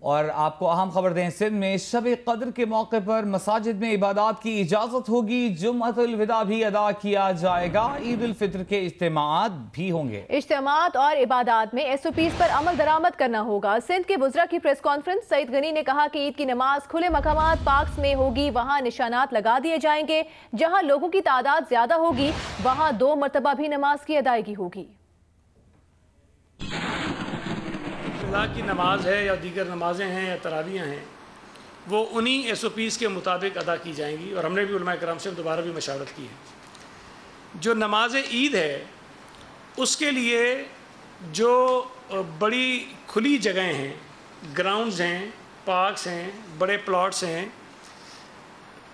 और आपको अहम खबर दें, सिंध में शब कद्र के मौके पर मसाजिद में इबादत की इजाजत होगी। जुम्मतुल विदा भी अदा किया जाएगा। ईद उल फित्र के इज्तिमात भी होंगे। इज्तिमात और इबादत में SOPs पर अमल दरामद करना होगा। सिंध के वुज़रा की प्रेस कॉन्फ्रेंस, सईद गनी ने कहा कि ईद की नमाज खुले मकामात पार्क्स में होगी। वहाँ निशानात लगा दिए जाएंगे। जहाँ लोगों की तादाद ज्यादा होगी वहाँ 2 मरतबा भी नमाज की अदायगी होगी। की नमाज है या दीगर नमाजें हैं या तरावियाँ हैं, वो उन्हीं SOPs के मुताबिक अदा की जाएंगी। और हमने भी उलमा कराम से दोबारा भी मशावरत की है। जो नमाज ईद है उसके लिए जो बड़ी खुली जगहें हैं, ग्राउंड्स हैं, पार्क्स हैं, बड़े प्लॉट्स हैं,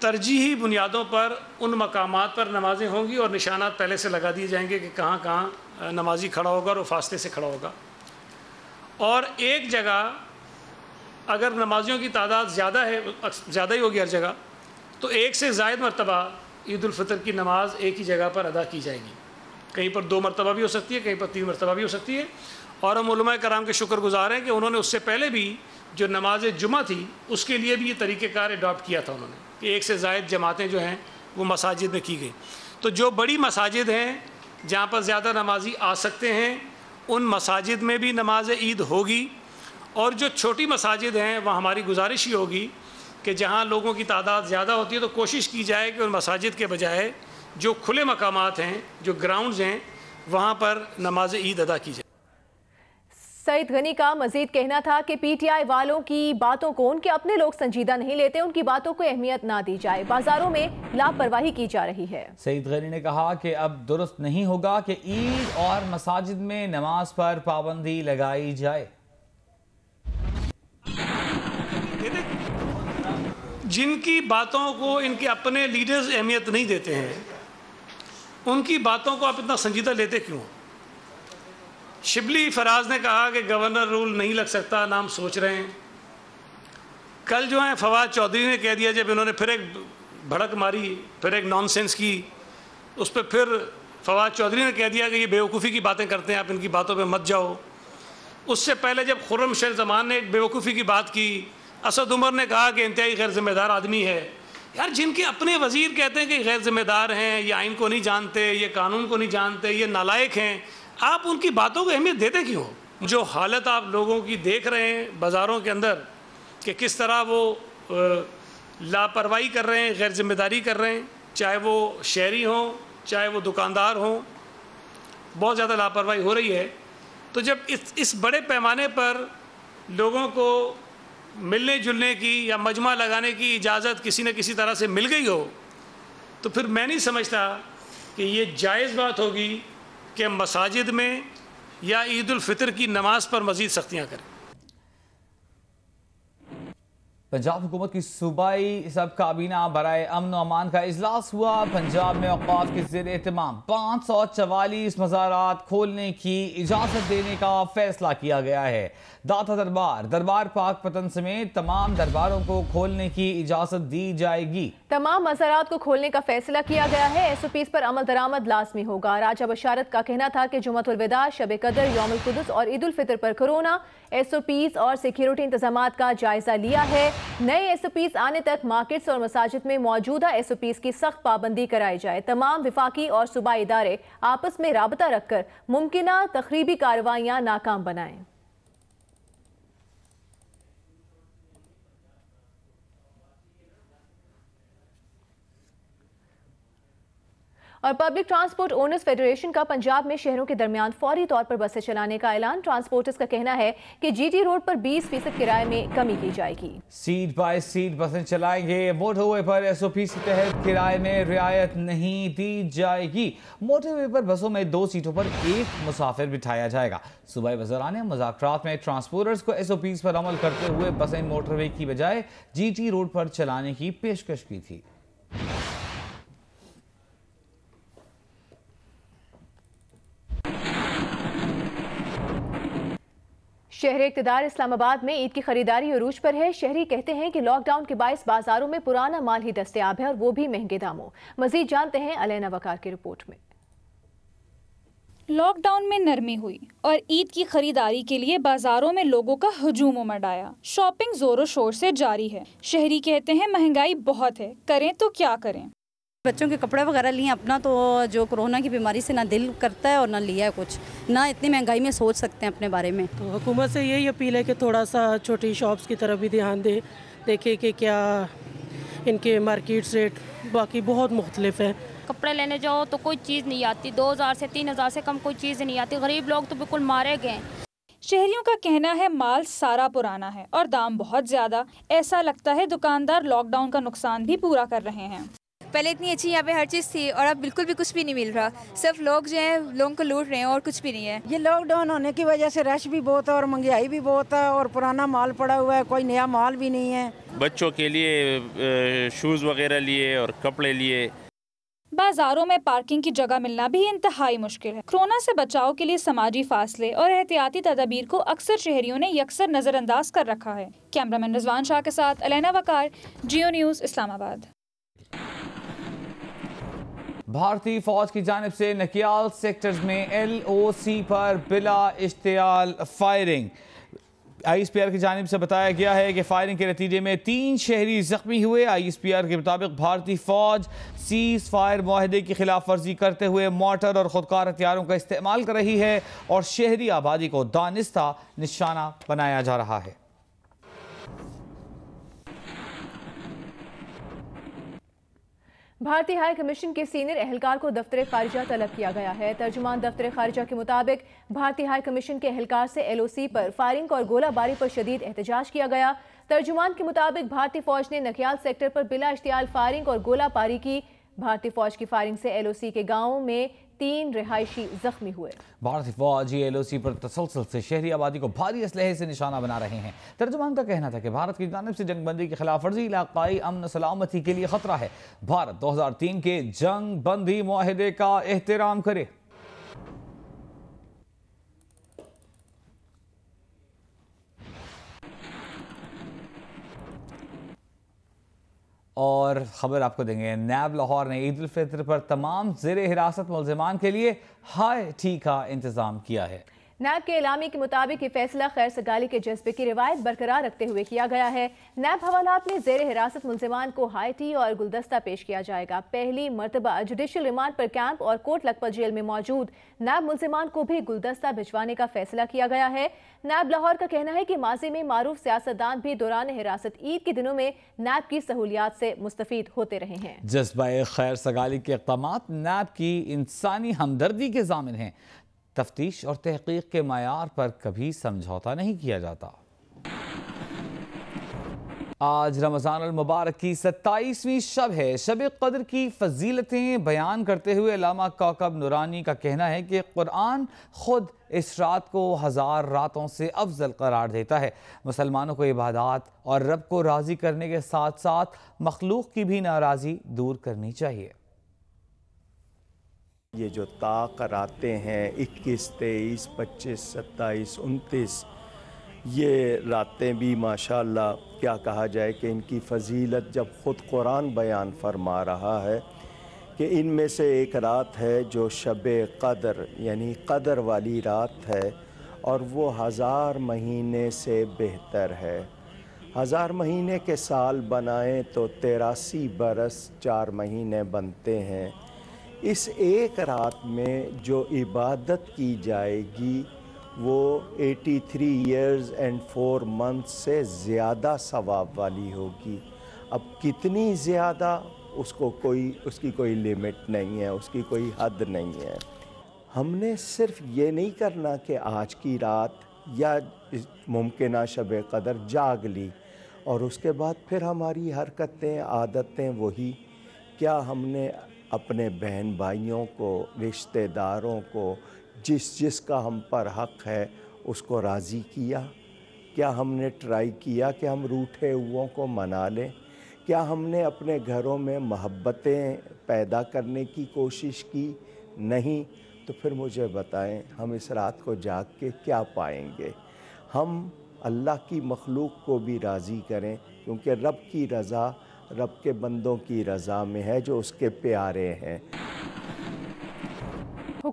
तरजीही बुनियादों पर उन मकामात पर नमाजें होंगी और निशानात पहले से लगा दिए जाएंगे कि कहाँ कहाँ नमाजी खड़ा होगा और फासले से खड़ा होगा। और एक जगह अगर नमाजियों की तादाद ज़्यादा ही होगी हर जगह, तो 1 से ज़ायद मरतबा ईद उल फितर की नमाज एक ही जगह पर अदा की जाएगी। कहीं पर 2 मरतबा भी हो सकती है, कहीं पर 3 मरतबा भी हो सकती है। और हम उलमा कराम के शुक्रगुजार हैं कि उन्होंने उससे पहले भी जो नमाज जुमा थी उसके लिए भी ये तरीक़ेकार अडॉप्ट किया था उन्होंने, कि 1 से ज़ायद जमातें जो हैं वो मसाजिद में की गई। तो जो बड़ी मसाजिद हैं जहाँ पर ज़्यादा नमाजी आ सकते हैं, उन मसाजिद में भी नमाज ईद होगी। और जो छोटी मसाजिद हैं वहाँ हमारी गुजारिश ही होगी कि जहाँ लोगों की तादाद ज़्यादा होती है तो कोशिश की जाए कि उन मसाजिद के बजाय जो खुले मकामात हैं, जो ग्राउंड्स हैं, वहाँ पर नमाज ईद अदा की जाए। सईद गनी का मजीद कहना था कि PTI वालों की बातों को उनके अपने लोग संजीदा नहीं लेते, उनकी बातों को अहमियत ना दी जाए। बाजारों में लापरवाही की जा रही है। सईद गनी ने कहा कि अब दुरुस्त नहीं होगा कि ईद और मसाजिद में नमाज पर पाबंदी लगाई जाए। जिनकी बातों को इनके अपने लीडर्स अहमियत नहीं देते हैं, उनकी बातों को आप इतना संजीदा लेते क्यों? शिबली फराज ने कहा कि गवर्नर रूल नहीं लग सकता, नाम सोच रहे हैं। कल जो है फवाद चौधरी ने कह दिया, जब इन्होंने फिर एक भड़क मारी, फिर एक नॉनसेंस की, उस पर फिर फवाद चौधरी ने कह दिया कि ये बेवकूफ़ी की बातें करते हैं, आप इनकी बातों पे मत जाओ। उससे पहले जब खुर्रम शेर जमान ने एक बेवकूफ़ी की बात की, असद उमर ने कहा कि इंतहाई गैर जिम्मेदार आदमी है। यार, जिनके अपने वज़ीर कहते हैं कि गैर जिम्मेदार हैं, ये आइन को नहीं जानते, ये कानून को नहीं जानते, ये नालायक हैं, आप उनकी बातों को अहमियत देते क्यों? जो हालत आप लोगों की देख रहे हैं बाज़ारों के अंदर कि किस तरह वो लापरवाही कर रहे हैं, गैर जिम्मेदारी कर रहे हैं, चाहे वो शहरी हों, चाहे वो दुकानदार हों, बहुत ज़्यादा लापरवाही हो रही है। तो जब इस बड़े पैमाने पर लोगों को मिलने जुलने की या मजमा लगाने की इजाज़त किसी न किसी तरह से मिल गई हो, तो फिर मैं नहीं समझता कि ये जायज़ बात होगी कि मसाजिद में या ईद उल फितर की नमाज पर मज़ीद सख्तियाँ करें। पंजाब हुकूमत की सूबाई सब काबीना बराए अमन और अमान का इजलास हुआ। पंजाब में औकाफ के ज़ेर एहतमाम 544 मज़ारात खोलने की इजाज़त देने का फैसला किया गया है। दाता दरबार पाक पतन समेत तमाम दरबारों को खोलने की इजाज़त दी जाएगी। तमाम मज़ारात को खोलने का फैसला किया गया है। SOPs पर अमल दरामद लाजमी होगा। राजा बशारत का कहना था कि जुम्मतुल विदा, शब कदर, यौमुल कुदस और ईद उल फितर पर कोरोना SOPs और सिक्योरिटी इंतजामात का जायजा लिया है। नए SOPs आने तक मार्केट्स और मसाजिद में मौजूदा SOPs की सख्त पाबंदी कराई जाए। तमाम विफाकी और सूबाई इदारे आपस में राबता रखकर मुमकिना तखरीबी कार्रवाइयाँ नाकाम बनाएं। और पब्लिक ट्रांसपोर्ट ओनर्स फेडरेशन का पंजाब में शहरों के दरमियान फौरी तौर पर बसें चलाने का ऐलान। ट्रांसपोर्टर्स का कहना है कि GT रोड पर 20% किराए में कमी की जाएगी। सीट बाय सीट बसें चलाएंगे। मोटरवे पर SOP के तहत किराए में रियायत नहीं दी जाएगी। मोटरवे पर बसों में 2 सीटों पर 1 मुसाफिर बिठाया जाएगा। सूबाई वज़रान ने मुज़ाकरात में ट्रांसपोर्टर्स को SOPs पर अमल करते हुए बसें मोटरवे की बजाय GT रोड पर चलाने की पेशकश की थी। शहर इक़्तिदार इस्लामाबाद में ईद की खरीदारी अरूज पर है। शहरी कहते हैं कि लॉकडाउन के बायस बाजारों में पुराना माल ही दस्तयाब है और वो भी महंगे दामों। मजीद जानते हैं अलैना वकार की रिपोर्ट में। लॉकडाउन में नरमी हुई और ईद की खरीदारी के लिए बाजारों में लोगों का हजूम उमड़ आया। शॉपिंग जोरों शोर से जारी है। शहरी कहते हैं महंगाई बहुत है, करें तो क्या करें। बच्चों के कपड़े वगैरह लिए अपना, तो जो कोरोना की बीमारी से ना दिल करता है और ना लिया है कुछ, ना इतनी महंगाई में सोच सकते हैं अपने बारे में। तो हुकूमत से यही अपील है कि थोड़ा सा छोटी शॉप्स की तरफ भी ध्यान दे, देखे कि क्या इनके मार्केट रेट बाकी बहुत मुख्तलिफ है। कपड़े लेने जाओ तो कोई चीज़ नहीं आती, 2000 से 3000 से कम कोई चीज़ नहीं आती। गरीब लोग तो बिल्कुल मारे गए। शहरियों का कहना है माल सारा पुराना है और दाम बहुत ज्यादा। ऐसा लगता है दुकानदार लॉकडाउन का नुकसान भी पूरा कर रहे हैं। पहले इतनी अच्छी यहाँ पे हर चीज़ थी और अब बिल्कुल भी कुछ भी नहीं मिल रहा। सिर्फ लोग जो हैं लोगों को लूट रहे हैं और कुछ भी नहीं है। ये लॉकडाउन होने की वजह से रश भी बहुत है और महंगाई भी बहुत है और पुराना माल पड़ा हुआ है, कोई नया माल भी नहीं है। बच्चों के लिए शूज़ वगैरह लिए और कपड़े लिए। बाजारों में पार्किंग की जगह मिलना भी इंतहाई मुश्किल है। कोरोना से बचाव के लिए समाजी फासले और एहतियाती तदाबीर को अक्सर शहरियों ने यकसर नजरअंदाज कर रखा है। कैमरामैन रिजवान शाह के साथ अलैना वकार, जियो न्यूज़, इस्लामाबाद। भारतीय फौज की जानिब से नकियाल सेक्टर्स में LOC पर बिला इश्तियाल फायरिंग। ISPR की जानिब से बताया गया है कि फायरिंग के नतीजे में 3 शहरी जख्मी हुए। ISPR के मुताबिक भारतीय फौज सीज फायर माहदे की खिलाफ वर्जी करते हुए मोर्टर और खुदकार हथियारों का इस्तेमाल कर रही है और शहरी आबादी को दानिस्ता निशाना बनाया जा रहा है। भारतीय हाई कमीशन के सीनियर एहलकार को दफ्तर खारिजा तलब किया गया है। तर्जुमान दफ्तर खारिजा के मुताबिक भारतीय हाई कमीशन के एहलकार से LOC पर फायरिंग और गोलाबारी पर शदीद एहतजाज किया गया। तर्जुमान के मुताबिक भारतीय फौज ने नकियाल सेक्टर पर बिला इश्तियाल फायरिंग और गोलाबारी की। भारतीय फौज की फायरिंग से LOC के गाँव में 3 रिहायशी जख्मी हुए। भारतीय फौज LOC पर तसलसल से शहरी आबादी को भारी असलहे से निशाना बना रहे हैं। तर्जुमान का कहना था कि भारत की जानिब से जंगबंदी की खिलाफ वर्जी इलाकाई अमन सलामती के लिए खतरा है। भारत 2003 के जंग बंदी मुआहदे का एहतराम करे। और खबर आपको देंगे, नैब लाहौर ने ईद उल फितर पर तमाम ज़ेर हिरासत मुलज़िमान के लिए हाई टी का इंतज़ाम किया है। नैब के एलामी के मुताबिक ये फैसला खैर सगाली के जज्बे की रिवायत बरकरार रखते हुए किया गया है। नैब हवालात में ज़ेर हिरासत मुलज़िमान को हाई टी और गुलदस्ता पेश किया जाएगा। पहली मरतबा जुडिशल रिमांड पर कैंप और कोट लखपत जेल में मौजूद नैब मुलज़िमान को भी गुलदस्ता भिजवाने का फैसला किया गया है। नैब लाहौर का कहना है कि माजी में मारूफ सियासतदान भी दौरान हिरासत ईद के दिनों में नैब की सहूलियात से मुस्तफीद होते रहे हैं। जज्बा खैर सगाली के इक़दामात नैब की इंसानी हमदर्दी के ज़ामिन हैं। तफ्तीश और तहकीक के मयार पर कभी समझौता नहीं किया जाता। आज रमज़ान अल मुबारक की 27वीं शब है। शब क़द्र की फजीलतें बयान करते हुए अल्लामा कौकब नूरानी का कहना है कि कुरान खुद इस रात को 1000 रातों से अफजल करार देता है। मुसलमानों को इबादत और रब को राज़ी करने के साथ साथ मखलूक की भी नाराज़ी दूर करनी चाहिए। ये जो ताक़ रातें हैं 21, 23, 25, 27, 29, ये रातें भी माशाअल्लाह क्या कहा जाए कि इनकी फ़जीलत जब ख़ुद कुरान बयान फरमा रहा है कि इनमें से एक रात है जो शब क़द्र यानी क़द्र वाली रात है और वो 1000 महीने से बेहतर है। 1000 महीने के साल बनाएं तो 83 बरस 4 महीने बनते हैं। इस एक रात में जो इबादत की जाएगी वो 83 years and 4 months से ज़्यादा सवाब वाली होगी। अब कितनी ज़्यादा उसकी कोई लिमिट नहीं है, उसकी कोई हद नहीं है। हमने सिर्फ ये नहीं करना कि आज की रात या मुमकिन शब क़द्र जाग ली और उसके बाद फिर हमारी हरकतें आदतें वही। क्या हमने अपने बहन भाइयों को, रिश्तेदारों को, जिसका हम पर हक़ है उसको राज़ी किया? क्या हमने ट्राई किया कि हम रूठे हुओं को मना लें? क्या हमने अपने घरों में मोहब्बतें पैदा करने की कोशिश की? नहीं। तो फिर मुझे बताएं हम इस रात को जाग के क्या पाएंगे? हम अल्लाह की मखलूक को भी राज़ी करें, क्योंकि रब की रज़ा रब के बंदों की रज़ा में है जो उसके प्यारे हैं।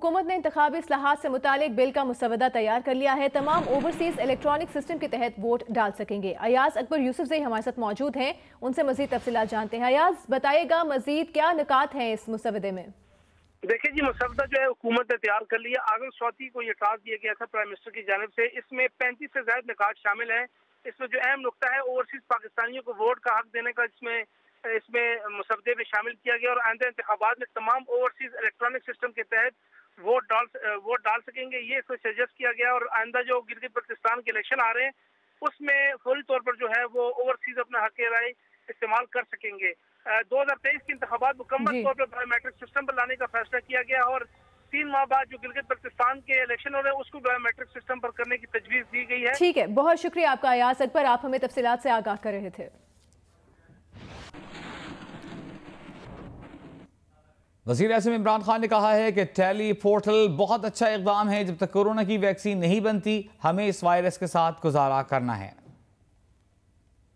हुकूमत ने इंतखाबी इस्लाहात से मुतालिक बिल का मुसवदा तैयार कर लिया है। तमाम ओवरसीज इलेक्ट्रॉनिक सिस्टम के तहत वोट डाल सकेंगे। अयाज अकबर यूसुफ से हमारे साथ मौजूद हैं, उनसे मजीद तफसीलात जानते हैं। अयाज, बताइएगा मजीद क्या निकात हैं इस मुसवदे में? देखिए जी, मुसवदा जो है हुकूमत ने तैयार कर लिया। आगल चौथी को ये टास्क दिया गया था प्राइम मिनिस्टर की जानिब से। इसमें 35 से ज्यादा निकात शामिल है। इसमें जो अहम नुकता है ओवरसीज पाकिस्तानियों को वोट का हक देने का इसमें मुसवदे में शामिल किया गया और आइंदा इंतखाबात में तमाम ओवरसीज इलेक्ट्रॉनिक सिस्टम के तहत वोट डाल सकेंगे। ये इसमें सजेस्ट किया गया और आइंदा जो गिलगित बल्तिस्तान के इलेक्शन आ रहे हैं उसमें फौरी तौर पर जो है वो ओवरसीज अपना हक राय इस्तेमाल कर सकेंगे। 2023 के इंतखाबात मुकम्मल तौर पर बायोमेट्रिक सिस्टम पर लाने का फैसला किया गया और 3 माह बाद जो गिलगित बल्तिस्तान के इलेक्शन हो रहे हैं उसको बायोमेट्रिक सिस्टम पर करने की तजवीज़ दी गई है। ठीक है, बहुत शुक्रिया आपका अयाज अकबर, आप हमें तफसीलात से आगाह कर रहे थे। वज़ीर आज़म इमरान खान ने कहा है कि टेली पोर्टल बहुत अच्छा इक़दाम है। जब तक कोरोना की वैक्सीन नहीं बनती हमें इस वायरस के साथ गुजारा करना है।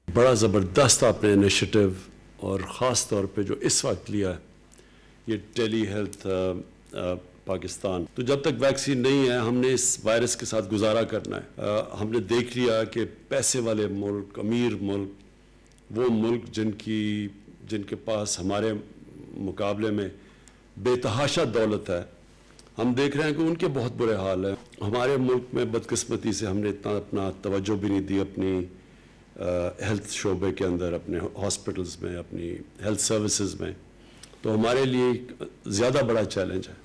बड़ा ज़बरदस्त आपने इनिशिएटिव और ख़ास तौर पे जो इस वक्त लिया है ये टेली हेल्थ पाकिस्तान। तो जब तक वैक्सीन नहीं है हमने इस वायरस के साथ गुजारा करना है। हमने देख लिया कि पैसे वाले मुल्क, अमीर मुल्क, वो मुल्क जिनके पास हमारे मुकाबले में बेतहाशा दौलत है, हम देख रहे हैं कि उनके बहुत बुरे हाल है। हमारे मुल्क में बदकिस्मती से हमने इतना अपना तवज्जो भी नहीं दी अपनी हेल्थ शोबे के अंदर, अपने हॉस्पिटल्स में, अपनी हेल्थ सर्विसेज में। तो हमारे लिए ज़्यादा बड़ा चैलेंज है।